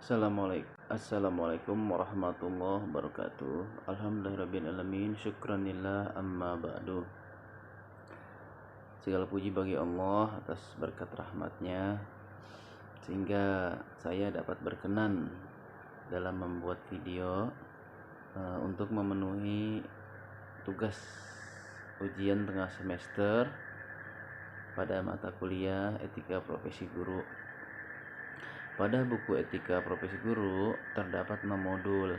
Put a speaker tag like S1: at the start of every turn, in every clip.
S1: Assalamualaikum warahmatullahi wabarakatuh. Alhamdulillahirabbil alamin, syukranillah, amma ba'du. Segala puji bagi Allah atas berkat rahmatnya sehingga saya dapat berkenan dalam membuat video untuk memenuhi tugas ujian tengah semester pada mata kuliah Etika Profesi Guru. Pada buku Etika Profesi Guru terdapat 6 modul,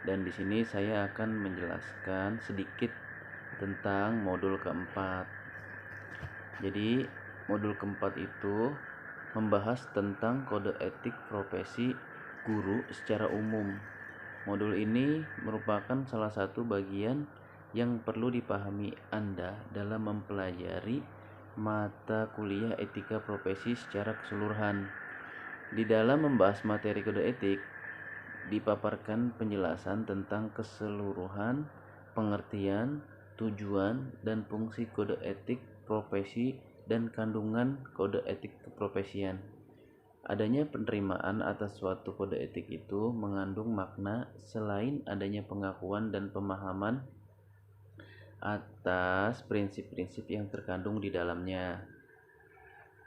S1: dan di sini saya akan menjelaskan sedikit tentang modul keempat. Jadi modul keempat itu membahas tentang kode etik profesi guru secara umum. Modul ini merupakan salah satu bagian yang perlu dipahami Anda dalam mempelajari mata kuliah etika profesi secara keseluruhan. Di dalam membahas materi kode etik, dipaparkan penjelasan tentang keseluruhan pengertian, tujuan, dan fungsi kode etik profesi dan kandungan kode etik keprofesian. Adanya penerimaan atas suatu kode etik itu mengandung makna selain adanya pengakuan dan pemahaman atas prinsip-prinsip yang terkandung di dalamnya.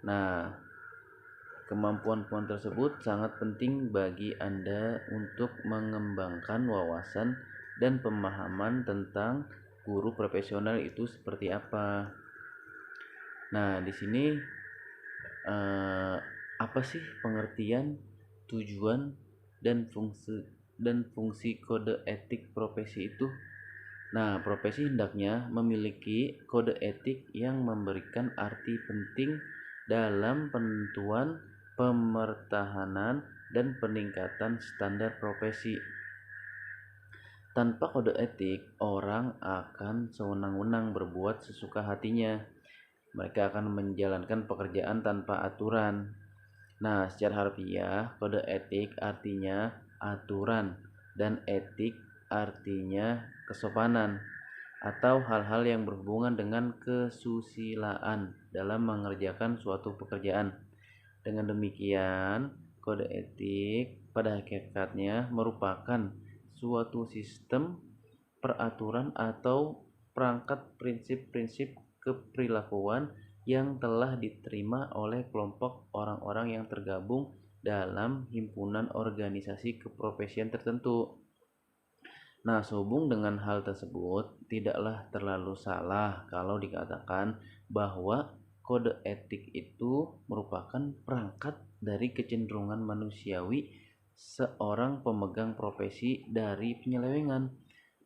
S1: Nah, kemampuan tersebut sangat penting bagi Anda untuk mengembangkan wawasan dan pemahaman tentang guru profesional itu seperti apa. Nah, di sini apa sih pengertian, tujuan, dan fungsi kode etik profesi itu? Nah, profesi hendaknya memiliki kode etik yang memberikan arti penting dalam penentuan, pemertahanan, dan peningkatan standar profesi. Tanpa kode etik, orang akan sewenang-wenang berbuat sesuka hatinya. Mereka akan menjalankan pekerjaan tanpa aturan. Nah, secara harfiah, kode etik artinya aturan, dan etik artinya kesopanan atau hal-hal yang berhubungan dengan kesusilaan dalam mengerjakan suatu pekerjaan. Dengan demikian, kode etik pada hakikatnya merupakan suatu sistem peraturan atau perangkat prinsip-prinsip keperilakuan yang telah diterima oleh kelompok orang-orang yang tergabung dalam himpunan organisasi keprofesian tertentu. Nah, sehubung dengan hal tersebut, tidaklah terlalu salah kalau dikatakan bahwa kode etik itu merupakan perangkat dari kecenderungan manusiawi seorang pemegang profesi dari penyelewengan.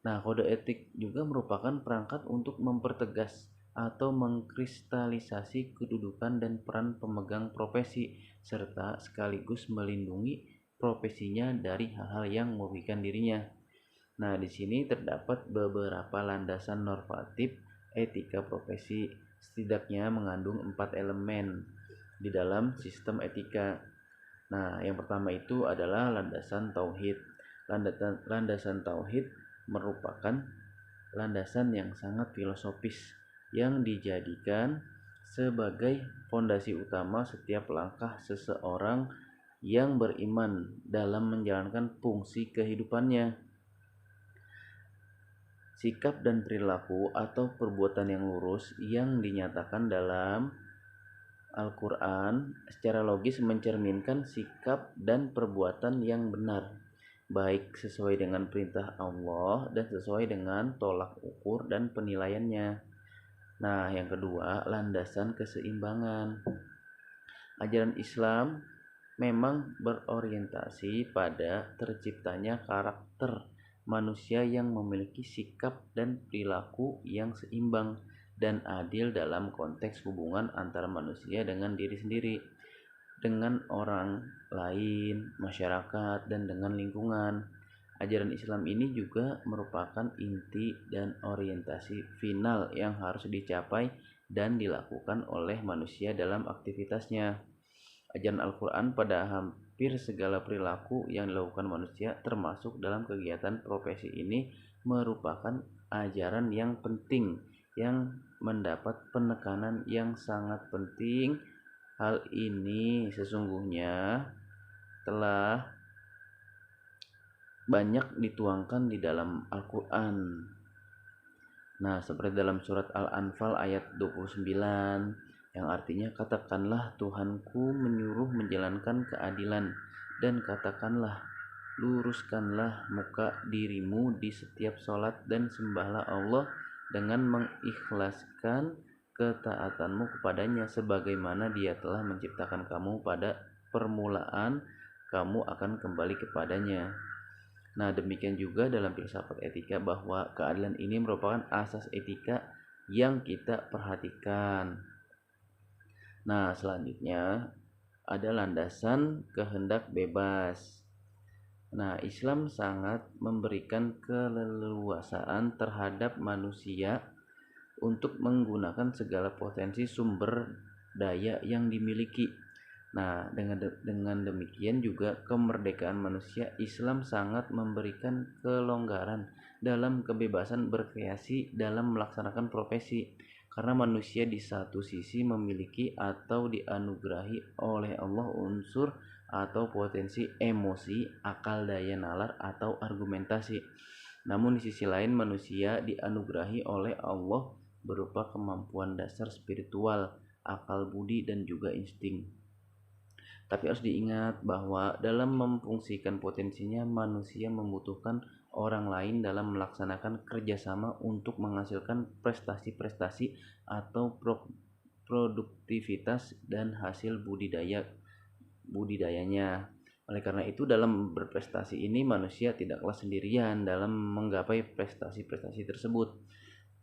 S1: Nah, kode etik juga merupakan perangkat untuk mempertegas atau mengkristalisasi kedudukan dan peran pemegang profesi, serta sekaligus melindungi profesinya dari hal-hal yang merugikan dirinya. Nah, di sini terdapat beberapa landasan normatif etika profesi, setidaknya mengandung 4 elemen di dalam sistem etika. Nah, yang pertama itu adalah landasan tauhid. Landasan tauhid merupakan landasan yang sangat filosofis yang dijadikan sebagai fondasi utama setiap langkah seseorang yang beriman dalam menjalankan fungsi kehidupannya. Sikap dan perilaku atau perbuatan yang lurus yang dinyatakan dalam Al-Quran secara logis mencerminkan sikap dan perbuatan yang benar, baik sesuai dengan perintah Allah dan sesuai dengan tolak ukur dan penilaiannya. Nah, yang kedua, landasan keseimbangan. Ajaran Islam memang berorientasi pada terciptanya karakter manusia yang memiliki sikap dan perilaku yang seimbang dan adil dalam konteks hubungan antara manusia dengan diri sendiri, dengan orang lain, masyarakat, dan dengan lingkungan. Ajaran Islam ini juga merupakan inti dan orientasi final yang harus dicapai dan dilakukan oleh manusia dalam aktivitasnya. Ajaran Al-Quran pada hampir segala perilaku yang dilakukan manusia, termasuk dalam kegiatan profesi ini, merupakan ajaran yang penting yang mendapat penekanan yang sangat penting. Hal ini sesungguhnya telah banyak dituangkan di dalam Al-Quran. Nah, seperti dalam surat Al-Anfal ayat 29 yang artinya, katakanlah Tuhanku menyuruh menjalankan keadilan, dan katakanlah luruskanlah muka dirimu di setiap sholat dan sembahlah Allah dengan mengikhlaskan ketaatanmu kepadanya sebagaimana Dia telah menciptakan kamu pada permulaan, kamu akan kembali kepadanya. Nah, demikian juga dalam filsafat etika bahwa keadilan ini merupakan asas etika yang kita perhatikan. Nah, selanjutnya ada landasan kehendak bebas. Nah, Islam sangat memberikan keleluasaan terhadap manusia untuk menggunakan segala potensi sumber daya yang dimiliki. Nah, dengan demikian juga kemerdekaan manusia, Islam sangat memberikan kelonggaran dalam kebebasan berkreasi dalam melaksanakan profesi. Karena manusia di satu sisi memiliki atau dianugerahi oleh Allah unsur atau potensi emosi, akal daya nalar atau argumentasi. Namun di sisi lain manusia dianugerahi oleh Allah berupa kemampuan dasar spiritual, akal budi dan juga insting. Tapi harus diingat bahwa dalam memfungsikan potensinya, manusia membutuhkan orang lain dalam melaksanakan kerjasama untuk menghasilkan prestasi-prestasi atau produktivitas dan hasil budidayanya. Oleh karena itu, dalam berprestasi ini manusia tidaklah sendirian dalam menggapai prestasi-prestasi tersebut.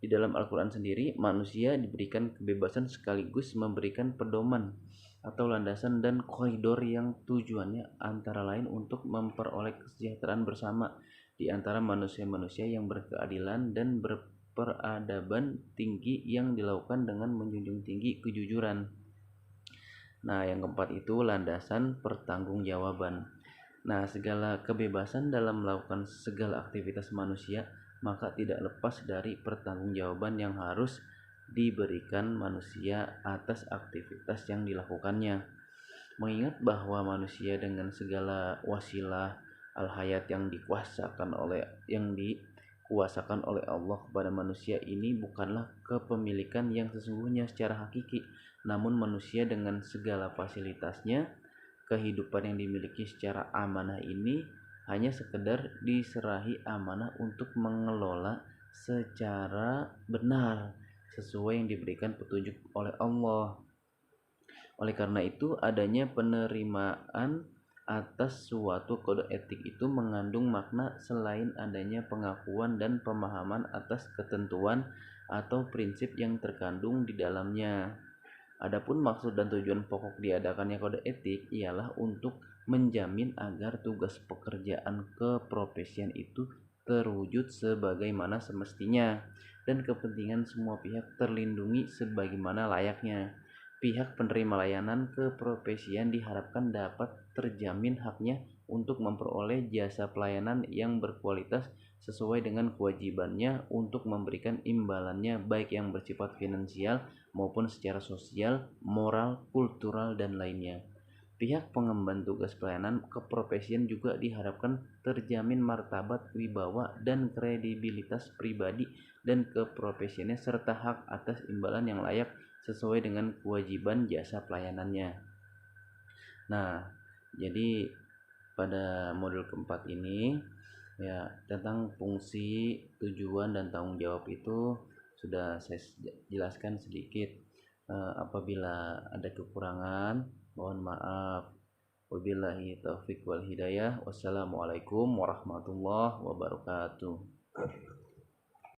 S1: Di dalam Al-Quran sendiri, manusia diberikan kebebasan sekaligus memberikan pedoman atau landasan dan koridor yang tujuannya antara lain untuk memperoleh kesejahteraan bersama di antara manusia-manusia yang berkeadilan dan berperadaban tinggi yang dilakukan dengan menjunjung tinggi kejujuran. Nah, yang keempat itu landasan pertanggungjawaban. Nah, segala kebebasan dalam melakukan segala aktivitas manusia maka tidak lepas dari pertanggungjawaban yang harus diberikan manusia atas aktivitas yang dilakukannya. Mengingat bahwa manusia dengan segala wasilah al-hayat yang dikuasakan oleh Allah kepada manusia ini bukanlah kepemilikan yang sesungguhnya secara hakiki, namun manusia dengan segala fasilitasnya, kehidupan yang dimiliki secara amanah ini hanya sekedar diserahi amanah untuk mengelola secara benar sesuai yang diberikan petunjuk oleh Allah. Oleh karena itu, adanya penerimaan atas suatu kode etik itu mengandung makna selain adanya pengakuan dan pemahaman atas ketentuan atau prinsip yang terkandung di dalamnya. Adapun maksud dan tujuan pokok diadakannya kode etik ialah untuk menjamin agar tugas pekerjaan keprofesian itu terwujud sebagaimana semestinya dan kepentingan semua pihak terlindungi sebagaimana layaknya. Pihak penerima layanan keprofesian diharapkan dapat terjamin haknya untuk memperoleh jasa pelayanan yang berkualitas sesuai dengan kewajibannya untuk memberikan imbalannya baik yang bersifat finansial maupun secara sosial, moral, kultural, dan lainnya. Pihak pengemban tugas pelayanan keprofesian juga diharapkan terjamin martabat, wibawa, dan kredibilitas pribadi dan keprofesiannya serta hak atas imbalan yang layak sesuai dengan kewajiban jasa pelayanannya. Nah, jadi pada modul keempat ini ya tentang fungsi, tujuan, dan tanggung jawab itu sudah saya jelaskan sedikit. Apabila ada kekurangan mohon maaf. Wabillahi taufik wal hidayah. Wassalamualaikum warahmatullahi wabarakatuh.